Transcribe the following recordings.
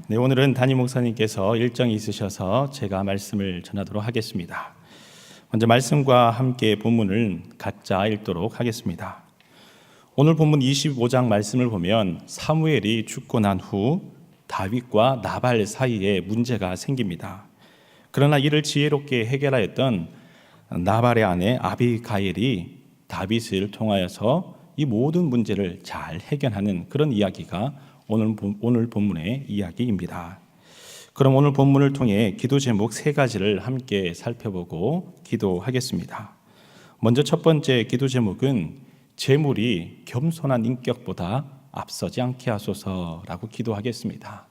네, 오늘은 담임 목사님께서 일정이 있으셔서 제가 말씀을 전하도록 하겠습니다. 먼저 말씀과 함께 본문을 각자 읽도록 하겠습니다. 오늘 본문 25장 말씀을 보면 사무엘이 죽고 난 후 다윗과 나발 사이에 문제가 생깁니다. 그러나 이를 지혜롭게 해결하였던 나발의 아내 아비가일이 다윗을 통하여서 이 모든 문제를 잘 해결하는 그런 이야기가 오늘 본문의 이야기입니다. 그럼 오늘 본문을 통해 기도 제목 세 가지를 함께 살펴보고 기도하겠습니다. 먼저 첫 번째 기도 제목은 재물이 겸손한 인격보다 앞서지 않게 하소서라고 기도하겠습니다.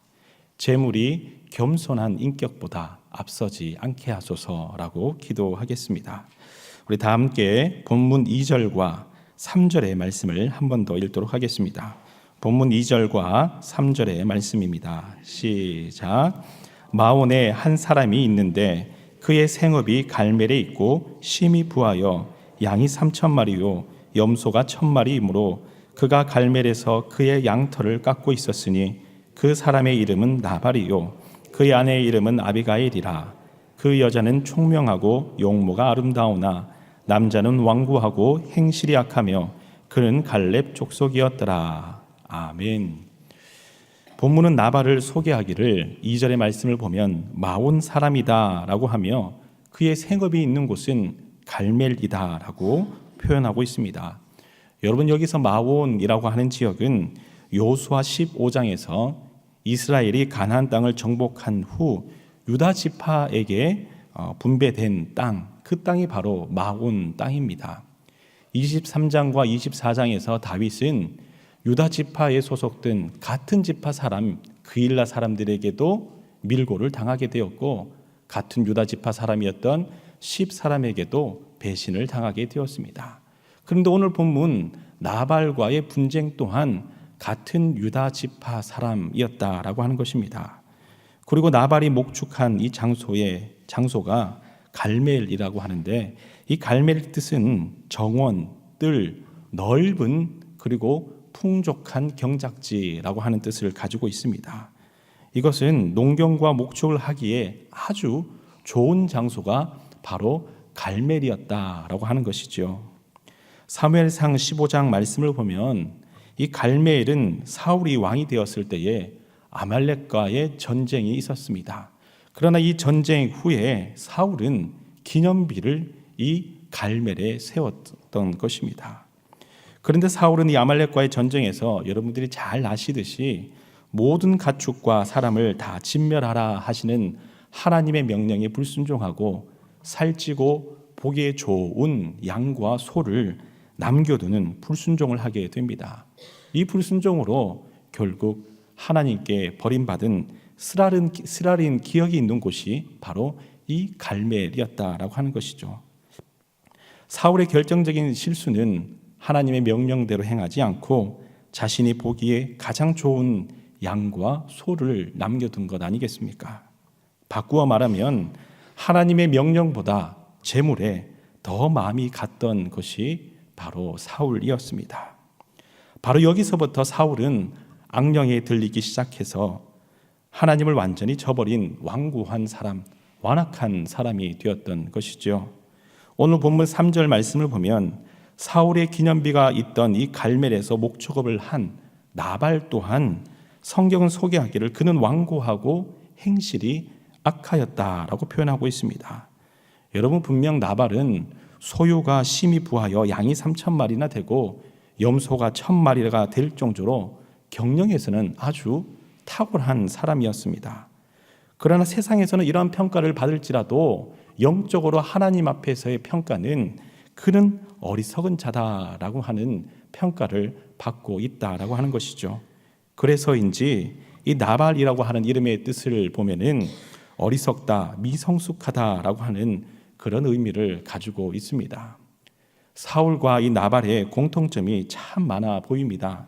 재물이 겸손한 인격보다 앞서지 않게 하소서라고 기도하겠습니다. 우리 다 함께 본문 2절과 3절의 말씀을 한 번 더 읽도록 하겠습니다. 본문 2절과 3절의 말씀입니다. 시작. 마온에 한 사람이 있는데 그의 생업이 갈멜에 있고 심히 부하여 양이 3,000마리요 염소가 1,000마리이므로 그가 갈멜에서 그의 양털을 깎고 있었으니 그 사람의 이름은 나발이요 그의 아내의 이름은 아비가일이라. 그 여자는 총명하고 용모가 아름다우나 남자는 완고하고 행실이 악하며 그는 갈렙 족속이었더라. 아멘. 본문은 나발을 소개하기를 2절의 말씀을 보면 마온 사람이다 라고 하며 그의 생업이 있는 곳은 갈멜이다 라고 표현하고 있습니다. 여러분, 여기서 마온이라고 하는 지역은 여호수아 15장에서 이스라엘이 가나안 땅을 정복한 후 유다 지파에게 분배된 땅, 그 땅이 바로 마온 땅입니다. 23장과 24장에서 다윗은 유다 지파에 소속된 같은 지파 사람 그일라 사람들에게도 밀고를 당하게 되었고 같은 유다 지파 사람이었던 10사람에게도 배신을 당하게 되었습니다. 그런데 오늘 본문 나발과의 분쟁 또한 같은 유다 지파 사람이었다라고 하는 것입니다. 그리고 나발이 목축한 이 장소가 갈멜이라고 하는데 이 갈멜의 뜻은 정원, 뜰, 넓은 그리고 풍족한 경작지라고 하는 뜻을 가지고 있습니다. 이것은 농경과 목축을 하기에 아주 좋은 장소가 바로 갈멜이었다라고 하는 것이죠. 사무엘상 15장 말씀을 보면 이 갈멜은 사울이 왕이 되었을 때에 아말렉과의 전쟁이 있었습니다. 그러나 이 전쟁 후에 사울은 기념비를 이 갈멜에 세웠던 것입니다. 그런데 사울은 이 아말렉과의 전쟁에서 여러분들이 잘 아시듯이 모든 가축과 사람을 다 진멸하라 하시는 하나님의 명령에 불순종하고 살찌고 보기에 좋은 양과 소를 남겨두는 불순종을 하게 됩니다. 이 불순종으로 결국 하나님께 버림받은 쓰라린 기억이 있는 곳이 바로 이 갈멜이었다라고 하는 것이죠. 사울의 결정적인 실수는 하나님의 명령대로 행하지 않고 자신이 보기에 가장 좋은 양과 소를 남겨둔 것 아니겠습니까? 바꾸어 말하면 하나님의 명령보다 재물에 더 마음이 갔던 것이 바로 사울이었습니다. 바로 여기서부터 사울은 악령에 들리기 시작해서 하나님을 완전히 저버린 완고한 사람, 완악한 사람이 되었던 것이죠. 오늘 본문 3절 말씀을 보면 사울의 기념비가 있던 이 갈멜에서 목축업을 한 나발 또한 성경은 소개하기를 그는 완고하고 행실이 악하였다라고 표현하고 있습니다. 여러분, 분명 나발은 소유가 심히 부하여 양이 3,000마리나 되고 염소가 1,000마리가 될 정도로 경영에서는 아주 탁월한 사람이었습니다. 그러나 세상에서는 이러한 평가를 받을지라도 영적으로 하나님 앞에서의 평가는 그는 어리석은 자다라고 하는 평가를 받고 있다라고 하는 것이죠. 그래서인지 이 나발이라고 하는 이름의 뜻을 보면은 어리석다, 미성숙하다라고 하는 그런 의미를 가지고 있습니다. 사울과 이 나발의 공통점이 참 많아 보입니다.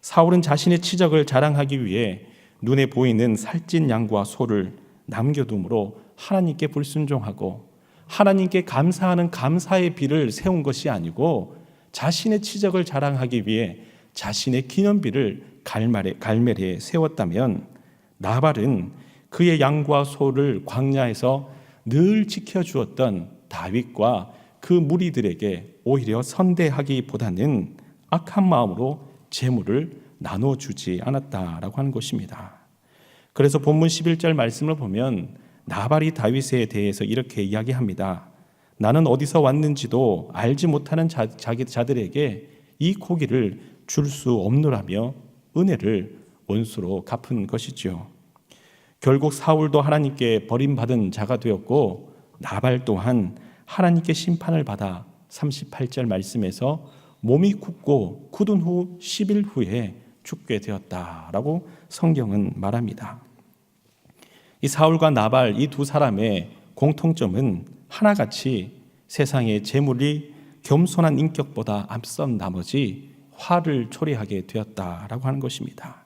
사울은 자신의 치적을 자랑하기 위해 눈에 보이는 살찐 양과 소를 남겨둠으로 하나님께 불순종하고 하나님께 감사하는 감사의 비를 세운 것이 아니고 자신의 치적을 자랑하기 위해 자신의 기념비를 갈멜에 세웠다면 나발은 그의 양과 소를 광야에서 늘 지켜주었던 다윗과 그 무리들에게 오히려 선대하기보다는 악한 마음으로 재물을 나눠주지 않았다라고 하는 것입니다. 그래서 본문 11절 말씀을 보면 나발이 다윗에 대해서 이렇게 이야기합니다. 나는 어디서 왔는지도 알지 못하는 자들에게 이 고기를 줄 수 없노라며 은혜를 원수로 갚은 것이죠. 결국 사울도 하나님께 버림받은 자가 되었고 나발 또한 하나님께 심판을 받아 38절 말씀에서 몸이 굳고 굳은 후 10일 후에 죽게 되었다라고 성경은 말합니다. 이 사울과 나발 이 두 사람의 공통점은 하나같이 세상의 재물이 겸손한 인격보다 앞선 나머지 화를 초래하게 되었다라고 하는 것입니다.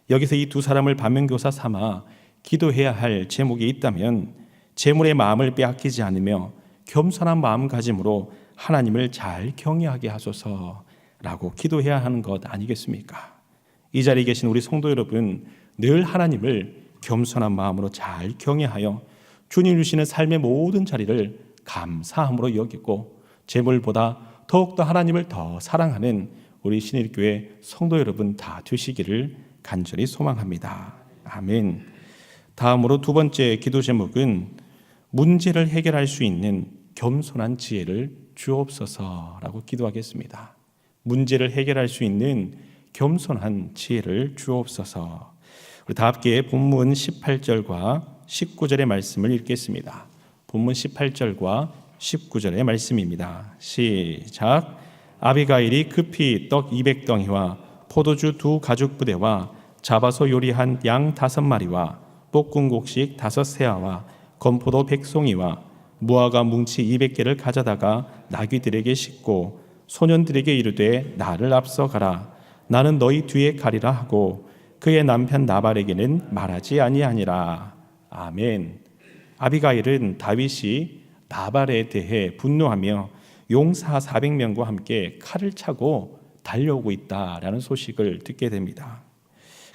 여기서 이 두 사람을 반면교사 삼아 기도해야 할 제목이 있다면 재물의 마음을 빼앗기지 않으며 겸손한 마음가짐으로 하나님을 잘 경외하게 하소서라고 기도해야 하는 것 아니겠습니까? 이 자리에 계신 우리 성도 여러분, 늘 하나님을 겸손한 마음으로 잘 경외하여 주님 주시는 삶의 모든 자리를 감사함으로 여기고 재물보다 더욱더 하나님을 더 사랑하는 우리 신일교회 성도 여러분 다 되시기를 간절히 소망합니다. 아멘. 다음으로 두 번째 기도 제목은 문제를 해결할 수 있는 겸손한 지혜를 주옵소서라고 기도하겠습니다. 문제를 해결할 수 있는 겸손한 지혜를 주옵소서. 우리 다 함께 본문 18절과 19절의 말씀을 읽겠습니다. 본문 18절과 19절의 말씀입니다. 시작. 아비가일이 급히 떡 200덩이와 포도주 2 가죽 부대와 잡아서 요리한 양 5마리와 볶은 곡식 5세아와 건포도 100송이와 무화과 뭉치 200개를 가져다가 나귀들에게 싣고 소년들에게 이르되 나를 앞서 가라. 나는 너희 뒤에 가리라 하고 그의 남편 나발에게는 말하지 아니하니라. 아멘. 아비가일은 다윗이 나발에 대해 분노하며 용사 400명과 함께 칼을 차고 달려오고 있다라는 소식을 듣게 됩니다.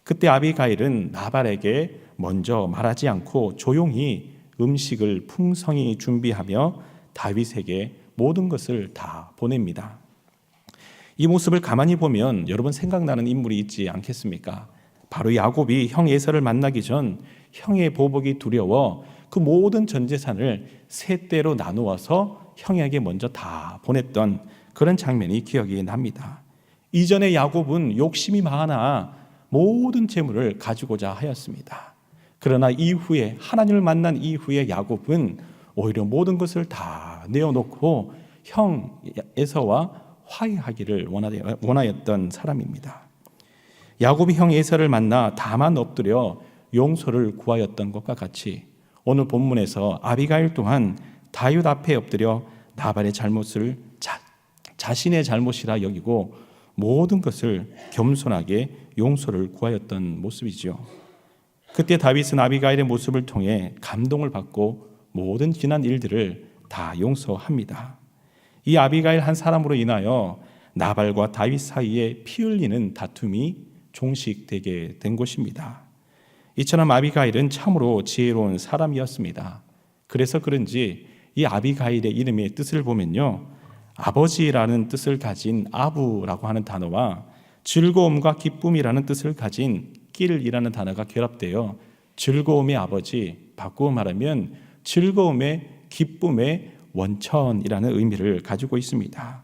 그때 아비가일은 나발에게 먼저 말하지 않고 조용히 음식을 풍성히 준비하며 다윗에게 모든 것을 다 보냅니다. 이 모습을 가만히 보면 여러분 생각나는 인물이 있지 않겠습니까? 바로 야곱이 형 에서를 만나기 전 형의 보복이 두려워 그 모든 전 재산을 세 대로 나누어서 형에게 먼저 다 보냈던 그런 장면이 기억이 납니다. 이전에 야곱은 욕심이 많아 모든 재물을 가지고자 하였습니다. 그러나 이후에 하나님을 만난 이후에 야곱은 오히려 모든 것을 다 내어놓고 형 에서와 화해하기를 원하였던 사람입니다. 야곱이 형 에서를 만나 다만 엎드려 용서를 구하였던 것과 같이 오늘 본문에서 아비가일 또한 다윗 앞에 엎드려 나발의 잘못을 자신의 잘못이라 여기고 모든 것을 겸손하게 용서를 구하였던 모습이죠. 그때 다윗은 아비가일의 모습을 통해 감동을 받고 모든 지난 일들을 다 용서합니다. 이 아비가일 한 사람으로 인하여 나발과 다윗 사이에 피 흘리는 다툼이 종식되게 된 것입니다. 이처럼 아비가일은 참으로 지혜로운 사람이었습니다. 그래서 그런지 이 아비가일의 이름의 뜻을 보면요, 아버지라는 뜻을 가진 아부라고 하는 단어와 즐거움과 기쁨이라는 뜻을 가진 낄이라는 단어가 결합되어 즐거움의 아버지, 바꾸어 말하면 즐거움의 기쁨의 원천이라는 의미를 가지고 있습니다.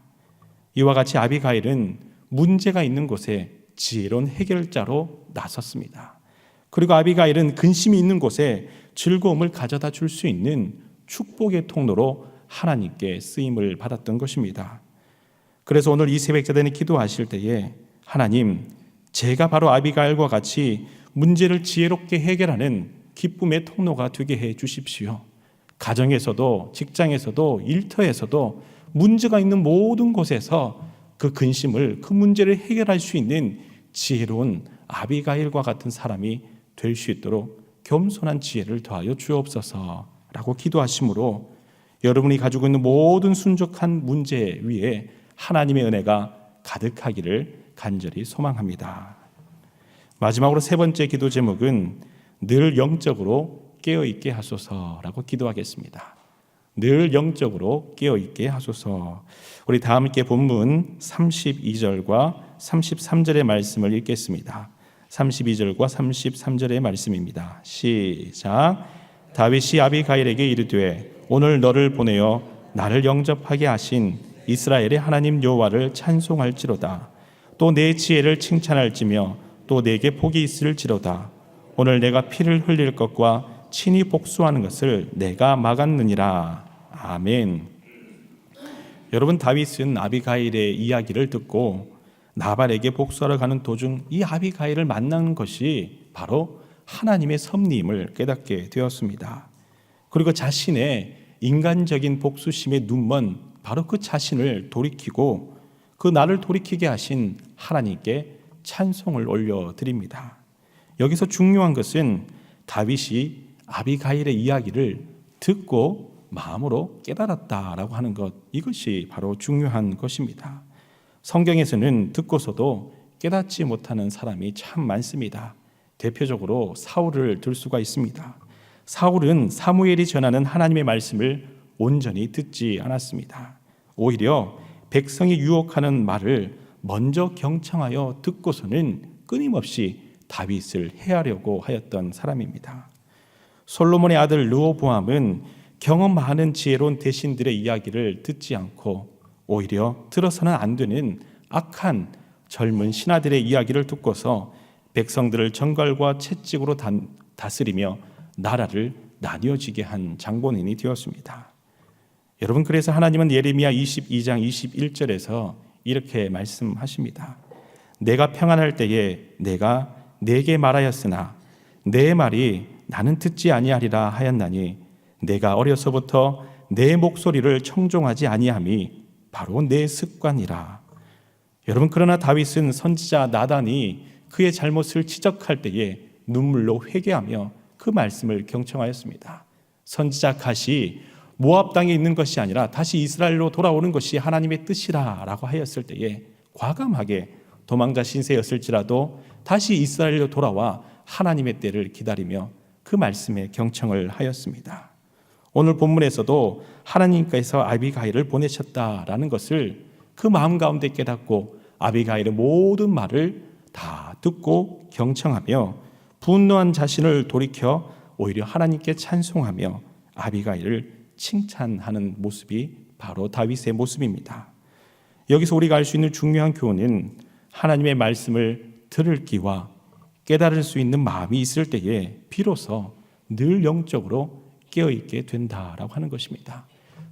이와 같이 아비가일은 문제가 있는 곳에 지혜로운 해결자로 나섰습니다. 그리고 아비가일은 근심이 있는 곳에 즐거움을 가져다 줄 수 있는 축복의 통로로 하나님께 쓰임을 받았던 것입니다. 그래서 오늘 이 새벽자단에 기도하실 때에 하나님, 제가 바로 아비가일과 같이 문제를 지혜롭게 해결하는 기쁨의 통로가 되게 해 주십시오. 가정에서도 직장에서도 일터에서도 문제가 있는 모든 곳에서 그 근심을, 그 문제를 해결할 수 있는 지혜로운 아비가일과 같은 사람이 될 수 있도록 겸손한 지혜를 더하여 주옵소서라고 기도하심으로 여러분이 가지고 있는 모든 순적한 문제 위에 하나님의 은혜가 가득하기를 간절히 소망합니다. 마지막으로 세 번째 기도 제목은 늘 영적으로 깨어있게 하소서라고 기도하겠습니다. 늘 영적으로 깨어있게 하소서. 우리 다 함께 본문 32절과 33절의 말씀을 읽겠습니다. 32절과 33절의 말씀입니다. 시작. 다윗이 아비가일에게 이르되 오늘 너를 보내어 나를 영접하게 하신 이스라엘의 하나님 여호와를 찬송할지로다. 또 내 지혜를 칭찬할지며 또 내게 복이 있을지로다. 오늘 내가 피를 흘릴 것과 친히 복수하는 것을 내가 막았느니라. 아멘. 여러분, 다윗은 아비가일의 이야기를 듣고 나발에게 복수하러 가는 도중 이 아비가일을 만나는 것이 바로 하나님의 섭리임을 깨닫게 되었습니다. 그리고 자신의 인간적인 복수심에 눈먼 바로 그 자신을 돌이키고 그 나를 돌이키게 하신 하나님께 찬송을 올려드립니다. 여기서 중요한 것은 다윗이 아비가일의 이야기를 듣고 마음으로 깨달았다라고 하는 것, 이것이 바로 중요한 것입니다. 성경에서는 듣고서도 깨닫지 못하는 사람이 참 많습니다. 대표적으로 사울을 들 수가 있습니다. 사울은 사무엘이 전하는 하나님의 말씀을 온전히 듣지 않았습니다. 오히려 백성이 유혹하는 말을 먼저 경청하여 듣고서는 끊임없이 다윗을 해하려고 하였던 사람입니다. 솔로몬의 아들 르호보암은 경험 많은 지혜로운 대신들의 이야기를 듣지 않고 오히려 들어서는 안 되는 악한 젊은 신하들의 이야기를 듣고서 백성들을 정갈과 채찍으로 다스리며 나라를 나뉘어지게 한 장본인이 되었습니다. 여러분, 그래서 하나님은 예레미야 22장 21절에서 이렇게 말씀하십니다. 내가 평안할 때에 내가 내게 말하였으나 내 말이 나는 듣지 아니하리라 하였나니 내가 어려서부터 내 목소리를 청종하지 아니함이 바로 내 습관이라. 여러분, 그러나 다윗은 선지자 나단이 그의 잘못을 지적할 때에 눈물로 회개하며 그 말씀을 경청하였습니다. 선지자 갓이 모압 땅에 있는 것이 아니라 다시 이스라엘로 돌아오는 것이 하나님의 뜻이라라고 하였을 때에 과감하게 도망자 신세였을지라도 다시 이스라엘로 돌아와 하나님의 때를 기다리며 그 말씀에 경청을 하였습니다. 오늘 본문에서도 하나님께서 아비가일을 보내셨다라는 것을 그 마음 가운데 깨닫고 아비가일의 모든 말을 다 듣고 경청하며 분노한 자신을 돌이켜 오히려 하나님께 찬송하며 아비가일을 칭찬하는 모습이 바로 다윗의 모습입니다. 여기서 우리가 알 수 있는 중요한 교훈은 하나님의 말씀을 들을 귀와 깨달을 수 있는 마음이 있을 때에 비로소 늘 영적으로 깨어있게 된다라고 하는 것입니다.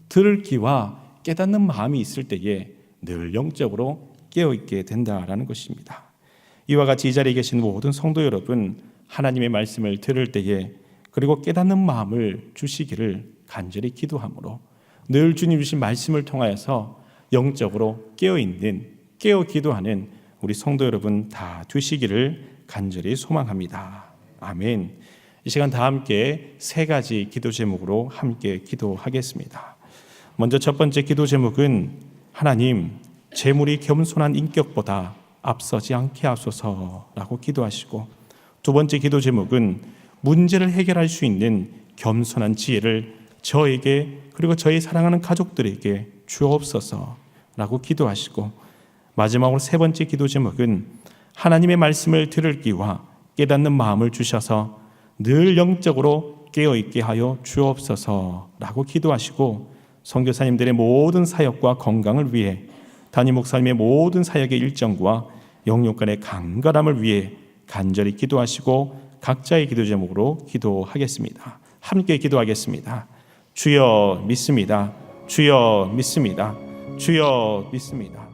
들을 귀와 깨닫는 마음이 있을 때에 늘 영적으로 깨어있게 된다라는 것입니다. 이와 같이 이 자리에 계신 모든 성도 여러분, 하나님의 말씀을 들을 때에 그리고 깨닫는 마음을 주시기를 간절히 기도함으로 늘 주님 주신 말씀을 통하여서 영적으로 깨어있는, 깨어 기도하는 우리 성도 여러분 다 되시기를 간절히 소망합니다. 아멘. 이 시간 다 함께 세 가지 기도 제목으로 함께 기도하겠습니다. 먼저 첫 번째 기도 제목은 하나님, 재물이 겸손한 인격보다 앞서지 않게 하소서라고 기도하시고, 두 번째 기도 제목은 문제를 해결할 수 있는 겸손한 지혜를 저에게 그리고 저희 사랑하는 가족들에게 주옵소서라고 기도하시고, 마지막으로 세 번째 기도 제목은 하나님의 말씀을 들을 귀와 깨닫는 마음을 주셔서 늘 영적으로 깨어있게 하여 주옵소서라고 기도하시고, 선교사님들의 모든 사역과 건강을 위해, 담임 목사님의 모든 사역의 일정과 영육 간의 강건함을 위해 간절히 기도하시고 각자의 기도 제목으로 기도하겠습니다. 함께 기도하겠습니다. 주여 믿습니다. 주여 믿습니다. 주여 믿습니다.